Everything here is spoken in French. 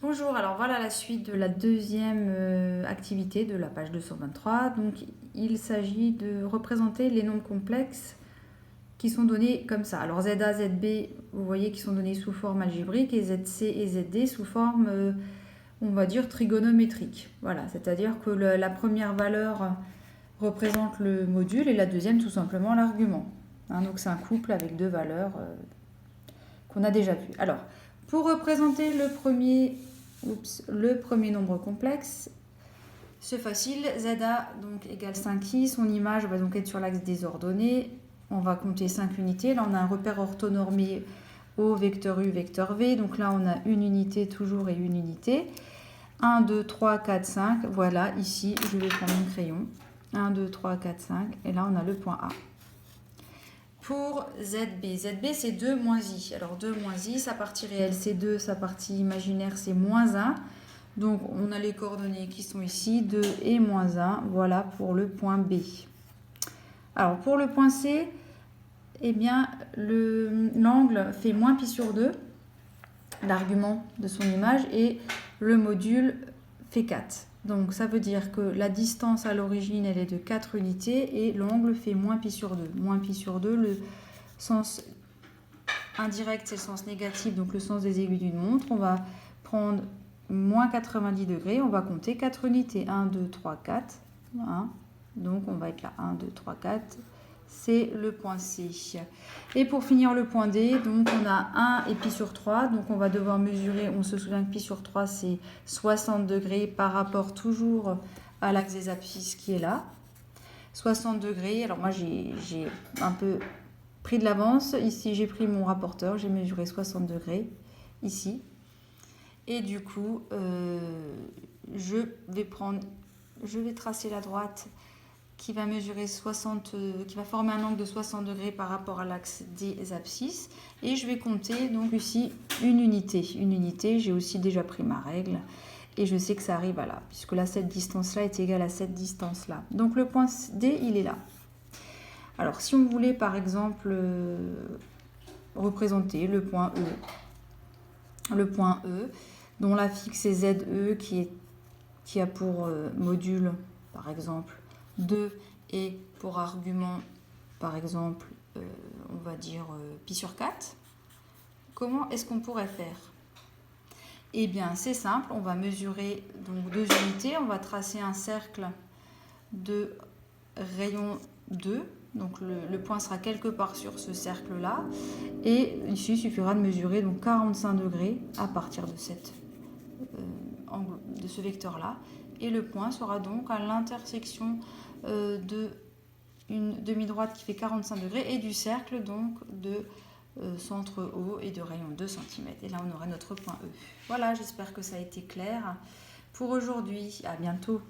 Bonjour, alors voilà la suite de la deuxième activité de la page 223. Donc il s'agit de représenter les nombres complexes qui sont donnés comme ça. Alors ZA, ZB, vous voyez qu'ils sont donnés sous forme algébrique et ZC et ZD sous forme, on va dire, trigonométrique. Voilà, c'est-à-dire que la première valeur représente le module et la deuxième tout simplement l'argument. Donc c'est un couple avec deux valeurs qu'on a déjà vu. Alors, pour représenter le premier nombre complexe, c'est facile. ZA donc égale 5i. Son image va donc être sur l'axe des ordonnées. On va compter 5 unités. Là, on a un repère orthonormé O, vecteur U, vecteur V. Donc là, on a une unité toujours et une unité. 1, 2, 3, 4, 5. Voilà, ici, je vais prendre mon crayon. 1, 2, 3, 4, 5. Et là, on a le point A. Pour ZB, ZB c'est 2 moins I. Alors 2 moins I, sa partie réelle c'est 2, sa partie imaginaire c'est moins 1. Donc on a les coordonnées qui sont ici, 2 et moins 1. Voilà pour le point B. Alors pour le point C, eh bien l'angle fait moins pi sur 2, l'argument de son image, et le module fait 4. Donc ça veut dire que la distance à l'origine elle est de 4 unités et l'angle fait moins pi sur 2. Moins pi sur 2, le sens indirect c'est le sens négatif, donc le sens des aiguilles d'une montre. On va prendre moins 90 degrés, on va compter 4 unités. 1, 2, 3, 4. 1. Donc on va être là, 1, 2, 3, 4. C'est le point C. Et pour finir le point D, donc on a 1 et pi sur 3, donc on va devoir mesurer, on se souvient que pi sur 3 c'est 60 degrés par rapport toujours à l'axe des abscisses qui est là. 60 degrés, alors moi j'ai un peu pris de l'avance, ici j'ai pris mon rapporteur, j'ai mesuré 60 degrés, ici. Et du coup, je vais tracer la droite qui va mesurer 60, qui va former un angle de 60 degrés par rapport à l'axe des abscisses. Et je vais compter donc ici une unité. Une unité, j'ai aussi déjà pris ma règle. Et je sais que ça arrive à là, puisque là, cette distance-là est égale à cette distance-là. Donc le point D, il est là. Alors si on voulait par exemple représenter le point E, dont la fixe est ZE qui a pour module, par exemple, 2 et pour argument, par exemple, on va dire pi sur 4. Comment est-ce qu'on pourrait faire? Eh bien, c'est simple, on va mesurer donc 2 unités, on va tracer un cercle de rayon 2, donc le point sera quelque part sur ce cercle-là, et ici il suffira de mesurer donc 45 degrés à partir de ce vecteur-là, et le point sera donc à l'intersection de une demi-droite qui fait 45 degrés et du cercle donc de centre O et de rayon 2 cm. Et là, on aurait notre point E. Voilà, j'espère que ça a été clair pour aujourd'hui. À bientôt.